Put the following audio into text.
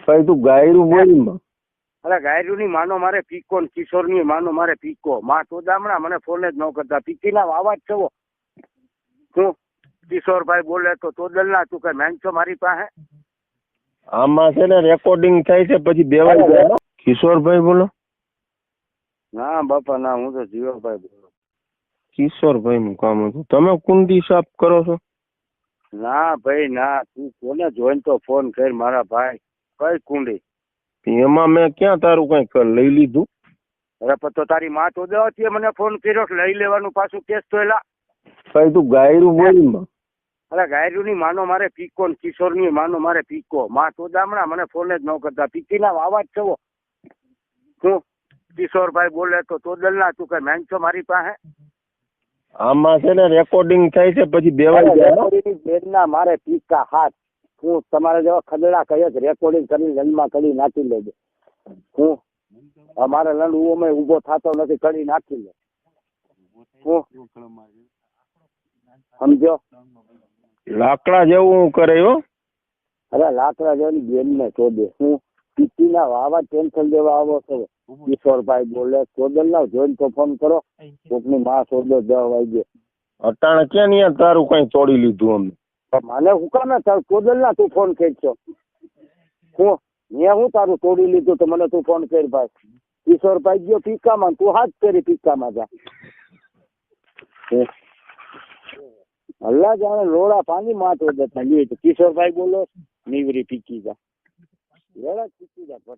ભાઈ તું ગાયરું બોલ. અરે ગાયરું ની માનો મારે પીકો ને કિશોર ની માનો મારે પીકો. માં તો દામણા મને ફોન જ ન કરતા. પીકીના આવાજ થવો તું કિશોરભાઈ બોલે તો તોદલ ના તું કઈ મેન છો મારી પાસે. આમાં છે ને રેકોર્ડિંગ થાય છે પછી બેવાઈ જાય. કિશોરભાઈ બોલો. ના બાપા ના, હું તો જીવાભાઈ બોલું. કિશોરભાઈ નું કામ હતું. તમે કુંડી સાફ કરો છો? ના ભાઈ ના, તું કોને જોઈને તો ફોન કર મારા ભાઈ. કઈ કુંડી? એમાં મેં ક્યાં તારું કઈ લઈ લીધું? અરે પણ તો તારી માં તો દેવાતી મને ફોન કર્યો લઈ લેવાનું પાછું કેસ તો એલા. ભાઈ તું ગાયરું બોલ. અરે ગાયરું ની માનો મારે પીકો ને કિશોર ની માનો મારે પીકો. માં તો દામણા મને ફોન જ ન કરતા. પીકીના આવાજ થવો તું કિશોરભાઈ બોલે તો તોદલ ના તું કઈ મેન છો મારી પાસે. આમાં છે ને રેકોર્ડિંગ થાય છે પછી બેવાઈ જાય. બેન ના મારે પીકા હાથ. હું તમારે જેવા ખદડા કહે જ રેકોર્ડિંગ કરી લંડમાં કરી નાખી લેજે. હું અમારે લંડ ઉભો થતો નથી, કરી નાખી લે. હું સમજો? લાકડા જેવું કરે હો. અરે લાકડા જેવાની બેન ને શોધે. હું પીકીના વાવા ટેન્શન દેવા આવો છો. કિશોરભાઈ બોલે તોદલ ના જોઈને તો ફોન કરો. કોકની માં શોધો 10 વાગે. અટાણે ક્યાં નહીં તારું કઈ તોડી લીધું અમે. મને હું કામ તોદલ ના તું ફોન કરશો. હું મેં હું તારું તોડી લીધું તો મને તું ફોન કર ભાઈ. કિશોરભાઈ ગયો પીકામાં, તું હાથ કરી પીકામાં જા. અલ્લાહ જાણે લોડા પાણી માં તો કિશોરભાઈ બોલો નીવરી પીકી જા. લોડા પીકી જા.